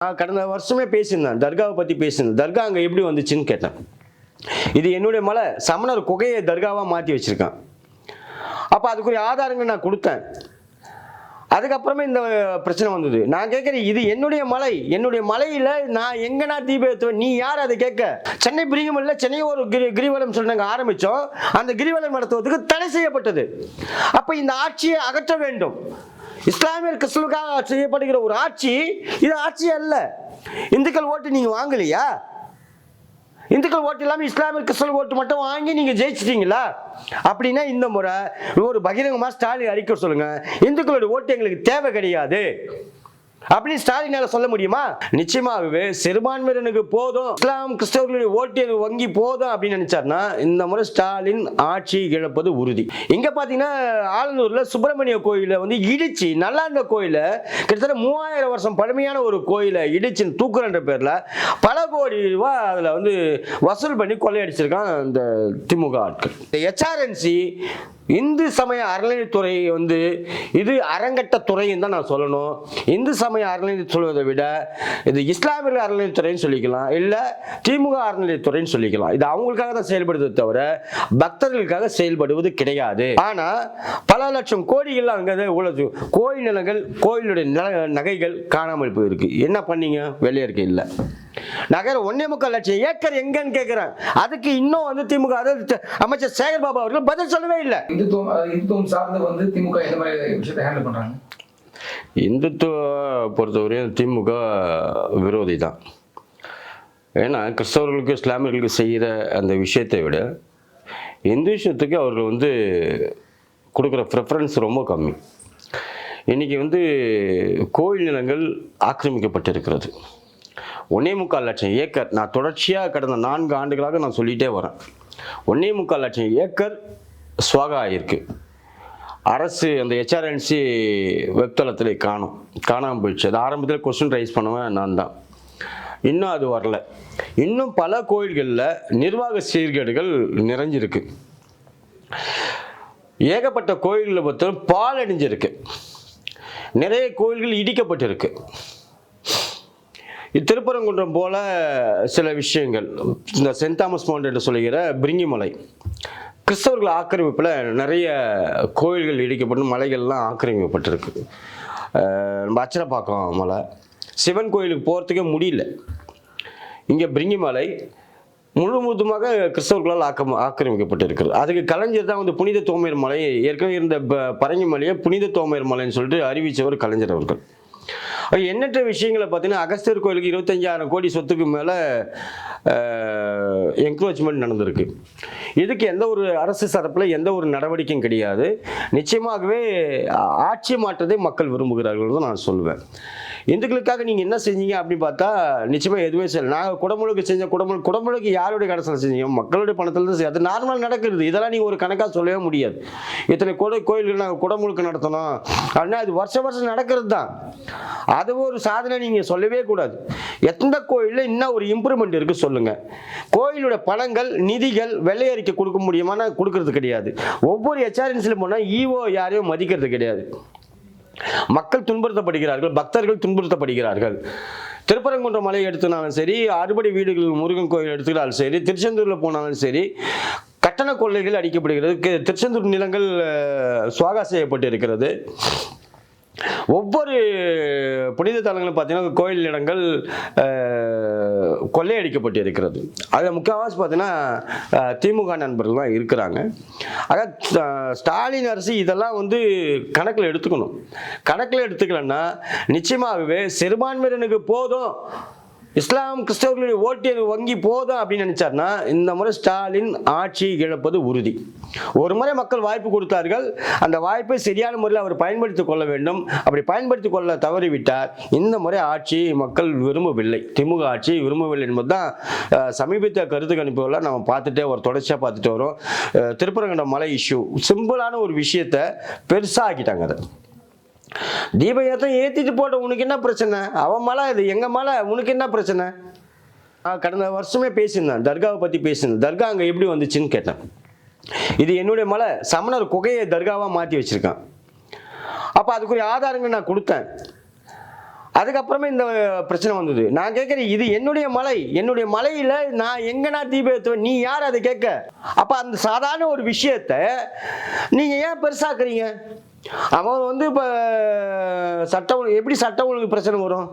கடந்த வருஷமே பேசியிருந்தேன், தர்காவை பற்றி பேசியிருந்தேன். தர்கா அங்கே எப்படி வந்துச்சுன்னு கேட்டேன். இது என்னுடைய மலை, சமணர் குகையை தர்காவாக மாற்றி வச்சிருக்கான். அப்போ அதுக்குரிய ஆதாரங்கள் நான் கொடுத்தேன். அதுக்கப்புறமே இந்த பிரச்சனை வந்தது. நான் கேட்குறேன், இது என்னுடைய மலை, என்னுடைய மலையில் நான் எங்கன்னா தீபம் ஏற்றுவேன், நீ யார் அதை கேட்க? சென்னை பிரிங்கமல்ல சென்னை ஒரு கிரிவலம் சொன்னாங்க, ஆரம்பித்தோம். அந்த கிரிவலம் நடத்துவதற்கு தடை செய்யப்பட்டது. அப்போ இந்த ஆட்சியை அகற்ற வேண்டும். இஸ்லாமியர் கிறிஸ்துவுக்காக செய்யப்படுகிற ஒரு ஆட்சி இது ஆட்சி அல்ல. இந்துக்கள் ஓட்டு நீங்க வாங்கலையா? இந்துக்கள் ஓட்டு இல்லாமல் இஸ்லாமியர் கிறிஸ்தவ ஓட்டு மட்டும் வாங்கி நீங்க ஜெயிச்சிட்டீங்களா? அப்படின்னா இந்த முறை ஒரு பகிரங்கமா ஸ்டாலின் அறிக்கை சொல்லுங்க, இந்துக்களுடைய ஓட்டு எங்களுக்கு தேவை கிடையாது அப்படின்னு ஸ்டாலினால சொல்ல முடியுமா? நிச்சயமாகவே சிறுபான்மையினருக்கு போதும், இஸ்லாம் கிறிஸ்தவர்களுடைய ஓட்டு வங்கி போதும் அப்படின்னு நினைச்சாருன்னா இந்த முறை ஸ்டாலின் ஆட்சி இழப்பது உறுதி. இங்க பாத்தீங்கன்னா ஆலந்தூர்ல சுப்பிரமணிய கோயில இடிச்சு, நல்லா இருந்த கோயில, கிட்டத்தட்ட 3000 வருஷம் பழமையான ஒரு கோயிலை இடிச்சு தூக்குறன்ற பேர்ல பல கோடி ரூபாய் அதுல வசூல் பண்ணி கொள்ளையடிச்சிருக்கான் இந்த திமுக ஆட்கள். இந்த HRNC இந்து சமய அறநிலையத்துறை இது அரங்கட்ட துறைன்னு தான் நான் சொல்லணும். இந்து சமய அறநிலையத்துறை சொல்வதை விட இது இஸ்லாமிய அறநிலையத்துறைன்னு சொல்லிக்கலாம், இல்லை திமுக அறநிலையத்துறைன்னு சொல்லிக்கலாம். இது அவங்களுக்காக தான் செயல்படுவதை தவிர பக்தர்களுக்காக செயல்படுவது கிடையாது. ஆனால் பல லட்சம் கோடிகள் அங்கே உள்ளது. கோயில் நிலங்கள், கோயிலுடைய நகைகள் காணாமல் போயிருக்கு. என்ன பண்ணீங்க? வெளியே இருக்க இல்லை. நகர் 1.25 லட்சம் ஏக்கர் எங்கன்னு கேட்கிறேன். அதுக்கு இன்னும் திமுக அமைச்சர் சேகர் பாபு அவர்கள் பதில் சொல்லவே இல்லை. இந்துத்துவம் சார்ந்து திமுக எந்த மாதிரி விஷயத்தை ஹேண்டில் பண்றாங்க? இந்துத்துவ பொறுத்தவரையும் திமுக விரோதி தான். ஏன்னா கிறிஸ்தவர்களுக்கு இஸ்லாமியர்களுக்கு செய்கிற அந்த விஷயத்தை விட இந்து விஷயத்துக்கு அவர்கள் கொடுக்குற ப்ரிஃபரன்ஸ் ரொம்ப கம்மி. இன்னைக்கு கோயில் நிலங்கள் ஆக்கிரமிக்கப்பட்டிருக்கிறது. 1.25 லட்சம் ஏக்கர். நான் தொடர்ச்சியாக கடந்த 4 ஆண்டுகளாக நான் சொல்லிகிட்டே வரேன். 1.25 லட்சம் ஏக்கர் சுவாகா ஆகிருக்கு. அரசு அந்த HRNC வெப்தளத்தில் காணாமல் போயிடுச்சு. அது ஆரம்பத்தில் கொஸ்டின் ரைஸ் பண்ணுவேன் நான் தான். இன்னும் அது வரல. இன்னும் பல கோயில்களில் நிர்வாக சீர்கேடுகள் நிறைஞ்சிருக்கு. ஏகப்பட்ட கோயில்களை பொறுத்த பால் அடிஞ்சிருக்கு. நிறைய கோயில்கள் இடிக்கப்பட்டிருக்கு. திருப்பரங்குன்றம் போல சில விஷயங்கள், இந்த சென்ட் தாமஸ் மவுண்ட் என்று சொல்லுகிற பிரிங்கிமலை, கிறிஸ்தவர்கள் ஆக்கிரமிப்பில் நிறைய கோயில்கள் இடிக்கப்பட்டு மலைகள்லாம் ஆக்கிரமிக்கப்பட்டிருக்கு. நம்ம அச்சரப்பாக்கம் மலை, சிவன் கோயிலுக்கு போகிறதுக்கே முடியல. இங்கே பிரிங்கிமலை முழுவதுமாக கிறிஸ்தவர்களால் ஆக்கிரமிக்கப்பட்டிருக்கிறது. அதுக்கு கலைஞர் தான் புனித தோமையர் மலை, ஏற்கனவே இருந்த பரங்கி மலையை புனித தோமையர் மலைன்னு சொல்லிட்டு அறிவித்தவர் கலைஞர் அவர்கள். எண்ணற்ற விஷயங்களை பார்த்தீங்கன்னா அகஸ்தியர் கோயிலுக்கு 25,000 கோடி சொத்துக்கு மேலே என்க்ரோச்மெண்ட் நடந்திருக்கு. இதுக்கு எந்த ஒரு அரசு தரப்பில் எந்த ஒரு நடவடிக்கையும் கிடையாது. நிச்சயமாகவே ஆட்சி மாற்றத்தை மக்கள் விரும்புகிறார்கள் தான் நான் சொல்லுவேன். இந்துக்களுக்காக நீங்கள் என்ன செஞ்சீங்க அப்படின்னு பார்த்தா நிச்சயமாக எதுவுமே செய்யலை. நாங்கள் குடமுழுக்கு செஞ்ச குடமுழுக்கு யாருடைய கடைசியில் செஞ்சீங்க? மக்களுடைய பணத்தில் தான். அது நார்மலாக நடக்கிறது. இதெல்லாம் நீங்கள் ஒரு கணக்காக சொல்லவே முடியாது. இத்தனை கோயில்கள் நாங்கள் குடமுழுக்கு நடத்தணும் அப்படின்னா அது வருஷம் நடக்கிறது தான். அது ஒரு சாதனை நீங்கள் சொல்லவே கூடாது. எந்த கோயிலில் இன்னும் ஒரு இம்ப்ரூவ்மெண்ட் இருக்குது சொல்லுங்கள். கோயிலோட பணங்கள், நிதிகள் வெள்ளை அறிக்கை கொடுக்க முடியுமானா கொடுக்கறது கிடையாது. ஒவ்வொரு HRNCயில் போனால் EO யாரையும் மதிக்கிறது கிடையாது. மக்கள் துன்புறுத்தப்படுகிறார்கள், பக்தர்கள் துன்புறுத்தப்படுகிறார்கள். திருப்பரங்குன்றம் மலை எடுத்துனாலும் சரி, அறுபடை வீடுகள் முருகன் கோயில் எடுத்துக்கிட்டாலும் சரி, திருச்செந்தூரில் போனாலும் சரி, கட்டண கொள்ளைகள் அடிக்கப்படுகிறது. திருச்செந்தூர் நிலங்கள் சுவாகா செய்யப்பட்டு இருக்கிறது. ஒவ்வொரு புனித தலங்களும் பார்த்தீங்கன்னா கோயில் இடங்கள் கொள்ளையடிக்கப்பட்டு இருக்கிறது. அதில் முக்கியவாசி பார்த்தீங்கன்னா திமுக நண்பர்கள் தான் இருக்கிறாங்க. ஆக ஸ்டாலின் அரசு இதெல்லாம் கணக்கில் எடுத்துக்கணும். கணக்கில் எடுத்துக்கலன்னா நிச்சயமாகவே சிறுபான்மையினருக்கு போதும், இஸ்லாம் கிறிஸ்தவர்களுடைய ஓட்டு வங்கி போதும் அப்படின்னு நினைச்சார்னா இந்த முறை ஸ்டாலின் ஆட்சி இழப்பது உறுதி. ஒரு முறை மக்கள் வாய்ப்பு கொடுத்தார்கள். அந்த வாய்ப்பை சரியான முறையில் அவர் பயன்படுத்திக் கொள்ள வேண்டும். அப்படி பயன்படுத்திக் கொள்ள தவறிவிட்டார். இந்த முறை ஆட்சி மக்கள் விரும்பவில்லை, திமுக ஆட்சி விரும்பவில்லை என்பதுதான் சமீபத்திய கருத்து கணிப்புகளை நம்ம தொடர்ச்சியாக பார்த்துட்டு வரோம். திருப்பரங்குன்றம் மலை இஷ்யூ சிம்பிளான ஒரு விஷயத்தை பெருசாக ஆக்கிட்டாங்க. அதை தீபம் ஏற்றிட்டு போட்ட உனக்கு என்ன பிரச்சனை? அவன் மலை, இது எங்கள் மலை, உனக்கு என்ன பிரச்சனை? கடந்த வருஷமே பேசியிருந்தேன், தர்காவை பற்றி பேசியிருந்தேன். தர்கா அங்கே எப்படி வந்துச்சுன்னு கேட்டேன். இது என்னுடைய மலை, சமணர் குகையை தர்காவாக மாற்றி வச்சிருக்கான். அப்போ அதுக்குரிய ஆதாரங்கள் நான் கொடுத்தேன். அதுக்கப்புறமே இந்த பிரச்சனை வந்தது. நான் கேட்குறேன், இது என்னுடைய மலையில் நான் எங்கன்னா தீபம் ஏற்றுவேன், நீ யார் அதை கேட்க? அப்போ அந்த சாதாரண ஒரு விஷயத்த நீங்கள் ஏன் பெருசாக்குறீங்க? அவன் வந்து இப்போ எப்படி சட்ட ஒழுங்கு பிரச்சனை வரும்?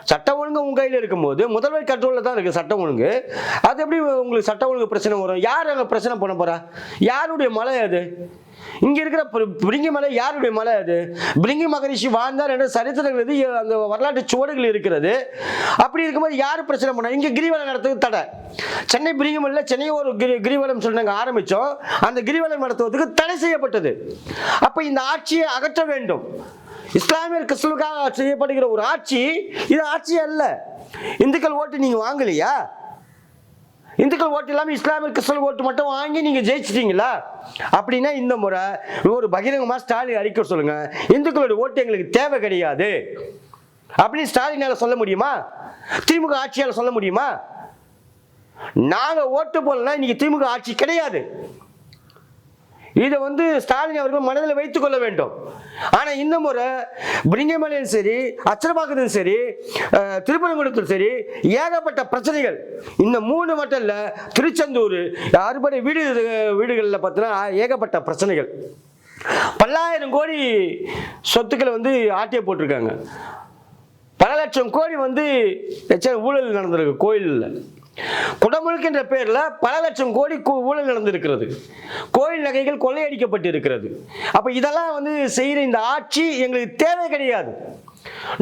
சட்டம் ஒழுங்கு உங்க கையில் இருக்கும்போது முதல்வர் கண்ட்ரோலில் தான் இருக்குது சட்டம் ஒழுங்கு. அது எப்படி உங்களுக்கு சட்டம் ஒழுங்கு பிரச்சனை வரும்? யார் அங்கே பிரச்சனை பண்ண போறா? யாருடைய மலை அது? இங்க இருக்கிற பிரிங்கி மலை யாருடைய மலை அது? பிரிங்கி மகரிஷி வாழ்ந்தார் என்ற சரித்திரங்கள் அந்த வரலாற்று சுவடுகள் இருக்கிறது. அப்படி இருக்கும்போது யார் பிரச்சனை பண்ணா? இங்க கிரிவலம் நடத்துறதுக்கு தடை. சென்னை பிரிங்கி மலையில் சென்னை ஒரு கிரிவலம் சொல்லி நாங்கள் ஆரம்பிச்சோம். அந்த கிரிவலம் நடத்துவதற்கு தடை செய்யப்பட்டது. அப்ப இந்த ஆட்சியை அகற்ற வேண்டும். இஸ்லாமியர் கிறிஸ்துவுக்காக செய்யப்படுகிற ஒரு ஆட்சி இது ஆட்சி அல்ல. இந்துக்கள் ஓட்டு நீங்க வாங்கலையா? இந்துக்கள் ஓட்டு இல்லாமல் இஸ்லாமியர் கிறிஸ்தவ ஓட்டு மட்டும் வாங்கி நீங்க ஜெயிச்சிட்டீங்களா? அப்படின்னா இந்த முறை ஒரு பகிரங்கமா ஸ்டாலின் அறிக்கை சொல்லுங்க, இந்துக்களுடைய ஓட்டு எங்களுக்கு தேவை கிடையாது அப்படின்னு ஸ்டாலினால சொல்ல முடியுமா? திமுக ஆட்சியால சொல்ல முடியுமா? நாங்க ஓட்டு போடலாம், இன்னைக்கு திமுக ஆட்சி கிடையாது. இதை வந்து ஸ்டாலின் அவர்கள் மனதில் வைத்துக் கொள்ள வேண்டும். ஆனா இந்த முறை பிரிங்கமலையும் சரி, அச்சரபாக்கத்திலும் சரி, திருப்பரங்குன்றத்திலும் சரி, ஏகப்பட்ட பிரச்சனைகள். இந்த 3 மட்டும் இல்ல, திருச்செந்தூர் அறுபடை வீடுகளில் பார்த்தீங்கன்னா ஏகப்பட்ட பிரச்சனைகள். பல்லாயிரம் கோடி சொத்துக்களை வந்து ஆட்டிய போட்டிருக்காங்க. பல லட்சம் கோடி வந்து ஊழல் நடந்திருக்கு கோயிலில். குடமுழுக்கு என்ற பேர்ல பல லட்சம் கோடி ஊழல் நடந்திருக்கிறது. கோயில் நகைகள் கொள்ளையடிக்கப்பட்டு இருக்கிறது. அப்ப இதெல்லாம் வந்து செய்யற இந்த ஆட்சி எங்களுக்கு தேவை கிடையாது.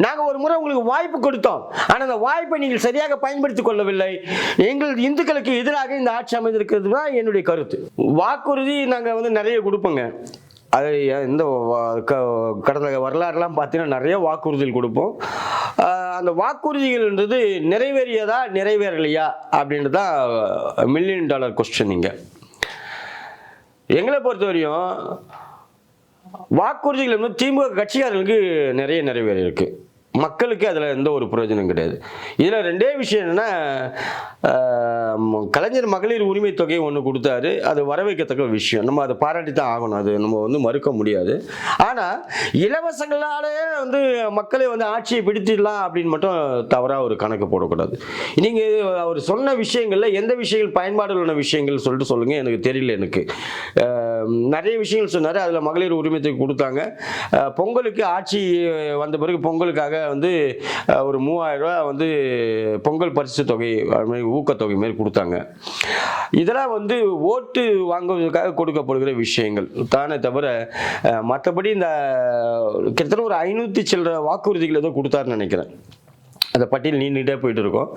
நாங்க ஒரு முறை உங்களுக்கு வாய்ப்பு கொடுத்தோம், ஆனா அந்த வாய்ப்பை நீங்கள் சரியாக பயன்படுத்திக் கொள்ளவில்லை. எங்கள் இந்துக்களுக்கு எதிராக இந்த ஆட்சி அமைந்திருக்கிறது தான் என்னுடைய கருத்து. வாக்குறுதி நாங்க வந்து நிறைய கொடுப்போங்க. அது இந்த கடந்த வரலாறுலாம் பார்த்தீங்கன்னா நிறைய வாக்குறுதிகள் கொடுப்போம். அந்த வாக்குறுதிகள்ன்றது நிறைவேறியதா நிறைவேறலையா அப்படின்றது தான் $1 மில்லியன் கொஸ்டின். இங்கே எங்களை பொறுத்தவரையும் வாக்குறுதிகள் வந்து திமுக கட்சிக்காரர்களுக்கு நிறைய நிறைவேறி இருக்கு. மக்களுக்கு அதில் எந்த ஒரு பிரயோஜனம் கிடையாது. இதில் 2 விஷயம் என்னென்னா, கலைஞர் மகளிர் உரிமை தொகை ஒன்று கொடுத்தாரு. அது வரவேற்கத்தக்க விஷயம், நம்ம அதை பாராட்டி தான் ஆகணும், அது நம்ம வந்து மறுக்க முடியாது. ஆனால் இலவசங்களாலே வந்து மக்களை வந்து ஆட்சியை பிடித்திடலாம் அப்படின்னு மட்டும் தவறாக ஒரு கணக்கு போடக்கூடாது. நீங்கள் அவர் சொன்ன விஷயங்களில் எந்த விஷயங்கள் பயன்பாடுள்ள விஷயங்கள் சொல்லிட்டு சொல்லுங்கள், எனக்கு தெரியல. எனக்கு நிறைய விஷயங்கள் சொன்னார். அதில் மகளிர் உரிமை தொகை கொடுத்தாங்க. பொங்கலுக்கு ஆட்சி வந்த பிறகு பொங்கலுக்காக வந்து ஒரு 3000 ரூபாய் வந்து பொங்கல் பரிசு தொகை ஊக்கத்தொகை மாதிரி கொடுத்தாங்க. இதெல்லாம் வந்து ஓட்டு வாங்குவதற்காக கொடுக்கப்படுகிற விஷயங்கள் தானே தவிர மற்றபடி இந்த கிட்டத்தட்ட ஒரு 500 சில்லற வாக்குறுதிகள் ஏதோ கொடுத்தாருன்னு நினைக்கிறேன். அந்த பட்டியல் நீண்டுகிட்டே போயிட்டு இருக்கோம்.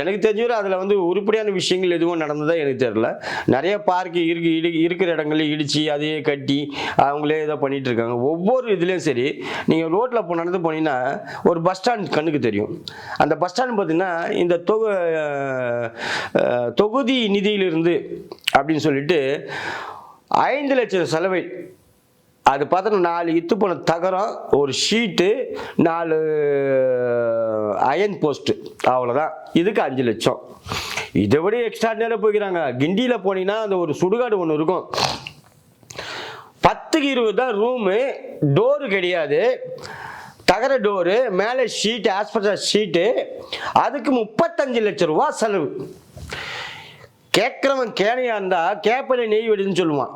எனக்கு தெரிஞ்சவரை அதில் வந்து உருப்படியான விஷயங்கள் எதுவும் நடந்ததாக எனக்கு தெரியல. நிறைய பார்க்கு இருக்கிற இடங்கள்ல இடித்து அதையே கட்டி அவங்களே ஏதோ பண்ணிகிட்டு இருக்காங்க. ஒவ்வொரு இதுலேயும் சரி, நீங்கள் ரோட்டில் நடந்து போனீங்கன்னா ஒரு பஸ் ஸ்டாண்ட் கண்ணுக்கு தெரியும். அந்த பஸ் ஸ்டாண்ட் பார்த்தீங்கன்னா இந்த தொகுதி நிதியிலிருந்து அப்படின்னு சொல்லிட்டு 5 லட்சம் செலவை. அது பார்த்தோன்னா 4 இத்து போன தகரம், ஒரு ஷீட்டு, 4 அயன் போஸ்ட், அவ்வளோதான். இதுக்கு 5 லட்சம். இதை விட எக்ஸ்ட்ரா நேரம் போய்க்கிறாங்க. கிண்டியில் போனீங்கன்னா அந்த ஒரு சுடுகாடு ஒன்று இருக்கும். 10க்கு 20 தான் ரூமு, டோரு கிடையாது, தகர டோரு, மேலே ஷீட்டு, ஆஸ்பெட்டாஸ் ஷீட்டு. அதுக்கு 35 லட்சம் ரூபா செலவு. கேட்கிறவன் கேனையா இருந்தா கேப்பனை நெய் வெடின்னு சொல்லுவான்.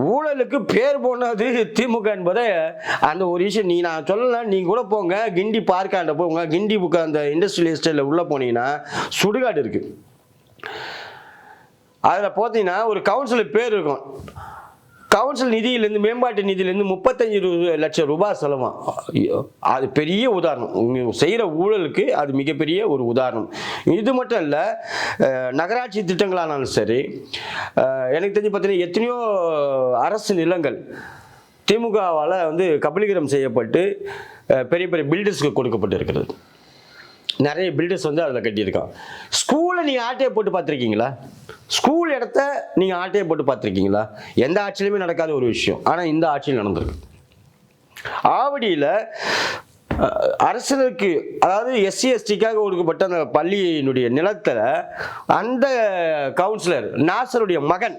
ஊழலுக்கு பேர் போனது திமுக என்பதை அந்த ஒரு விஷயம் நான் சொல்லல. நீங்க கூட போங்க, கிண்டி பார்க்காண்ட போங்க, கிண்டி புக்க அந்த இண்டஸ்ட்ரியல் எஸ்டேட்ல உள்ள போனீங்கன்னா சுடுகாடு இருக்கு. அதுல போத்தீங்கன்னா ஒரு கவுன்சிலர் பேர் இருக்கும். கவுன்சில் நிதியிலேருந்து, மேம்பாட்டு நிதியிலேருந்து 35 லட்சம் ரூபாய் செலவாம். அது பெரிய உதாரணம். செய்கிற ஊழலுக்கு அது மிகப்பெரிய ஒரு உதாரணம். இது மட்டும் இல்லை, நகராட்சி திட்டங்களானாலும் சரி, எனக்கு தெரிஞ்சு பார்த்தீங்கன்னா எத்தனையோ அரசு நிலங்கள் திமுகவால் வந்து கபலீகரம் செய்யப்பட்டு பெரிய பெரிய பில்டர்ஸ்க்கு கொடுக்கப்பட்டு இருக்கிறது. நிறைய பில்டர்ஸ் வந்து அதில் கட்டியிருக்கான். ஸ்கூலை நீங்கள் ஆட்டையை போட்டு பார்த்துருக்கீங்களா? ஸ்கூல் இடத்த நீங்கள் ஆட்டையை போட்டு பார்த்துருக்கீங்களா? எந்த ஆட்சியிலுமே நடக்காத ஒரு விஷயம், ஆனால் இந்த ஆட்சியில் நடந்திருக்கு. ஆவடியில் அரசனுக்கு, அதாவது SC STக்காக ஒதுக்கப்பட்ட அந்த பள்ளியினுடைய நிலத்தில் அந்த கவுன்சிலர் நாசருடைய மகன்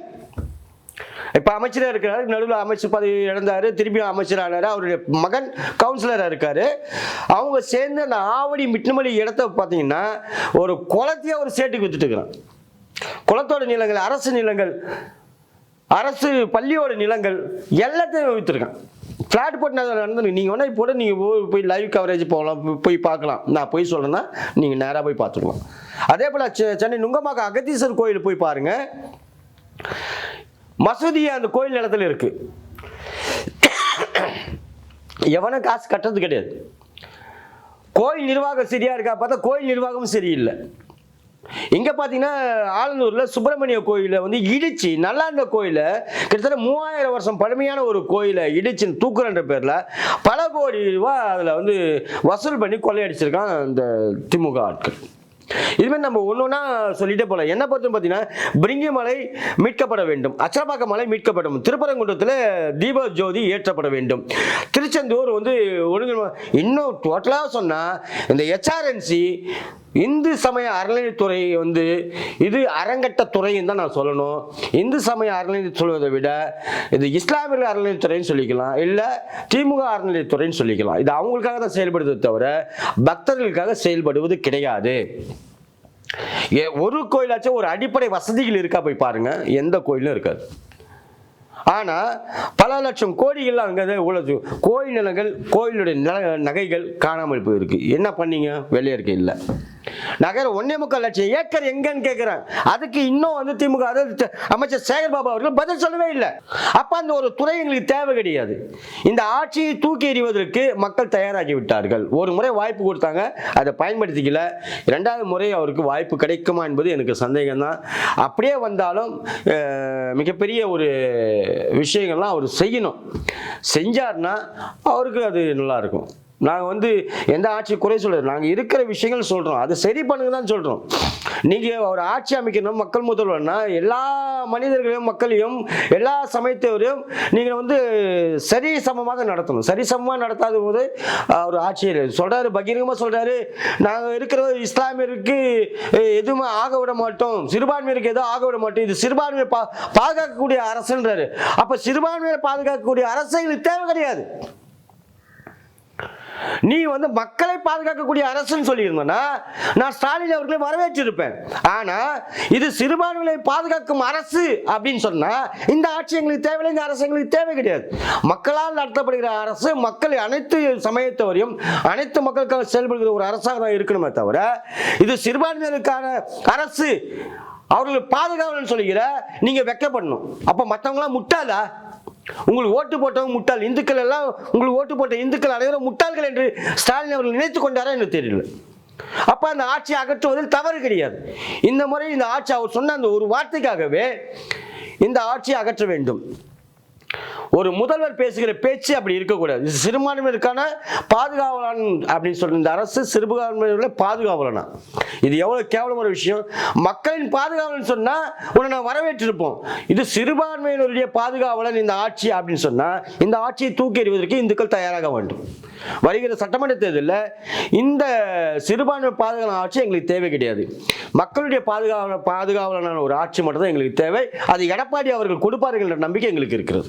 இப்போ அமைச்சராக இருக்கிறாரு, நடுவில் அமைச்சர் பதவி இழந்தாரு, திருப்பியும் அமைச்சர் ஆனாரு. அவருடைய மகன் கவுன்சிலராக இருக்காரு. அவங்க சேர்ந்து அந்த ஆவடி மிட்னமல்லி இடத்த பார்த்தீங்கன்னா ஒரு குளத்தையே ஒரு சேட்டுக்கு வித்துட்டு இருக்கிறான். குளத்தோட நிலங்கள், அரசு நிலங்கள், அரசு பள்ளியோட நிலங்கள் எல்லாத்தையும் வித்துருக்கான். ஃப்ளாட் போட்டு நடந்து நீங்கள் வேணால் இப்போ நீங்கள் போய் லைவ் கவரேஜ் போகலாம், போய் பார்க்கலாம். நான் போய் சொல்கிறேன்னா நீங்கள் நேராக போய் பார்த்துக்கலாம். அதே போல் சென்னை நுங்கம்பாக்கம் அகத்தீஸ்வரர் கோயில் போய் பாருங்கள். மசூதி அந்த கோயில் நிலத்தில் இருக்கு. எவனும் காசு கட்டுறது கிடையாது. கோயில் நிர்வாகம் சரியா இருக்கா பார்த்தா கோயில் நிர்வாகமும் சரியில்லை. இங்க பாத்தீங்கன்னா ஆலந்தூர்ல சுப்பிரமணிய கோயிலை வந்து இடிச்சு, நல்லா இருந்த கோயிலை, கிட்டத்தட்ட 3000 வருஷம் பழமையான ஒரு கோயிலை இடிச்சு தூக்குறன்ற பேர்ல பல கோடி ரூபாய் அதுல வந்து வசூல் பண்ணி கொள்ளையடிச்சிருக்கான் இந்த திமுக ஆட்கள். இதுமாதிரி நம்ம ஒன்னொன்னா சொல்லிட்டே போல. என்ன பொறுத்து பார்த்தீங்கன்னா பிரிங்கிமலை மீட்கப்பட வேண்டும், அச்சரப்பாக்கம் மலை மீட்கப்படும், திருப்பரங்குன்றத்தில் தீப ஜோதி ஏற்றப்பட வேண்டும், திருச்செந்தூர் வந்து இன்னும் டோட்டலாக சொன்னால் இந்த HRNC இந்து சமய அறநிலையத்துறை வந்து இது அரங்கட்ட துறைன்னு தான் நான் சொல்லணும். இந்து சமய அறநிலையத்துறை சொல்வதை விட இது இஸ்லாமிய அறநிலையத்துறைன்னு சொல்லிக்கலாம், இல்லை திமுக அறநிலையத்துறைன்னு சொல்லிக்கலாம். இது அவங்களுக்காக தான் செயல்படுவதை தவிர பக்தர்களுக்காக செயல்படுவது கிடையாது. ஒரு கோயிலாச்சும் ஒரு அடிப்படை வசதிகள் இருக்கா போய் பாருங்க, எந்த கோயிலும் இருக்காது. ஆனா பல லட்சம் கோடிகள் அங்கே உள்ளது. கோயில் நிலங்கள், கோயிலுடைய நகைகள் காணாமல் போயிருக்கு. என்ன பண்ணீங்க? வெளியே இருக்க இல்லை. நகர 1.25 லட்சம் ஏக்கர் எங்கன்னு கேட்கிறேன். அதுக்கு இன்னும் வந்து திமுக அமைச்சர் சேகர் பாபு அவர்கள் பதில் சொல்லவே இல்லை. அப்ப அந்த ஒரு துறை எங்களுக்கு தேவை கிடையாது. இந்த ஆட்சியை தூக்கி எறிவதற்கு மக்கள் தயாராகி விட்டார்கள். ஒரு முறை வாய்ப்பு கொடுத்தாங்க, அதை பயன்படுத்திக்கல. 2வது முறை அவருக்கு வாய்ப்பு கிடைக்குமா என்பது எனக்கு சந்தேகம் தான். அப்படியே வந்தாலும் மிகப்பெரிய ஒரு விஷயங்கள்லாம் அவர் செய்யணும். செஞ்சார்னா அவருக்கு அது நல்லா இருக்கும். நாங்கள் வந்து எந்த ஆட்சி குறை சொல்றது, நாங்கள் இருக்கிற விஷயங்கள் சொல்கிறோம், அதை சரி பண்ணுங்க தான் சொல்கிறோம். நீங்கள் ஒரு ஆட்சி அமைக்கணும், மக்கள் முதல்வர்னா எல்லா மனிதர்களையும், மக்களையும், எல்லா சமயத்தவரையும் நீங்கள் வந்து சரி சமமாக நடத்தணும். சரி சமமாக நடத்தாத போது ஒரு ஆட்சியர் சொல்கிறாரு, பகிரங்கமாக சொல்கிறாரு, நாங்கள் இருக்கிற இஸ்லாமியருக்கு எதுவுமே ஆக விட மாட்டோம், சிறுபான்மையருக்கு எதுவும் ஆக விட மாட்டோம், இது சிறுபான்மையை பாதுகாக்கக்கூடிய அரசுன்றாரு. அப்போ சிறுபான்மையை பாதுகாக்கக்கூடிய அரசு எங்களுக்கு தேவை கிடையாது. நீ வந்து மக்களை பாதுகாக்கக்கூடிய அரசுன்னு சொல்லியிருந்தனா நான் ஸ்டாலின் அவர்களை வரவேற்றிருப்பேன். ஆனா இது சிறுபான்மையை பாதுகாக்கும் அரசு அப்படின்னு சொன்னா இந்த ஆட்சி எங்களுக்கு தேவையில்லை, இந்த அரசு எங்களுக்கு தேவை கிடையாது. மக்களால் நடத்தப்படுகிற அரசு, மக்கள் அனைத்து சமயத்தவரையும் அனைத்து மக்களுக்காக செயல்படுகிற ஒரு அரசாக தான் இருக்கணுமே தவிர இது சிறுபான்மையினருக்கான அரசு, அவர்களுக்கு பாதுகாவலன்னு சொல்லுகிற நீங்க வெக்கப்படணும். அப்ப மற்றவங்களாம் முட்டாளா? உங்களுக்கு ஓட்டு போட்டவங்க முட்டாள், இந்துக்கள் எல்லாம் உங்களுக்கு ஓட்டு போட்ட இந்துக்கள் அனைவரும் முட்டாள்கள் என்று ஸ்டாலின் அவர்கள் நினைத்துக் கொண்டாரா எனக்கு தெரியல. அப்ப அந்த ஆட்சியை அகற்றுவதில் தவறு கிடையாது. இந்த முறை இந்த ஆட்சி அவர் சொன்ன அந்த ஒரு வார்த்தைக்காகவே இந்த ஆட்சியை அகற்ற வேண்டும். ஒரு முதல்வர் பேசுகிற பேச்சு அப்படி இருக்கக்கூடாது. சிறுபான்மையினருக்கான பாதுகாவலன் அப்படின்னு சொல்லி இந்த அரசு சிறுபான்மையினர்களை பாதுகாவலனா, இது எவ்வளவு கேவலமான விஷயம். மக்களின் பாதுகாவலன் சொன்னா உன்னை நான் வரவேற்றிருப்போம். இது சிறுபான்மையினருடைய பாதுகாவலன் இந்த ஆட்சி அப்படின்னு சொன்னா இந்த ஆட்சியை தூக்கி எறிவதற்கு இந்துக்கள் தயாராக வேண்டும். வருகிற சட்டமன்ற தேர்தலில் இந்த சிறுபான்மை பாதுகாவலன் ஆட்சி எங்களுக்கு தேவை கிடையாது. மக்களுடைய பாதுகாவலனான ஒரு ஆட்சி மட்டும் தான் எங்களுக்கு தேவை. அது எடப்பாடி அவர்கள் கொடுப்பார்கள் என்ற நம்பிக்கை எங்களுக்கு இருக்கிறது.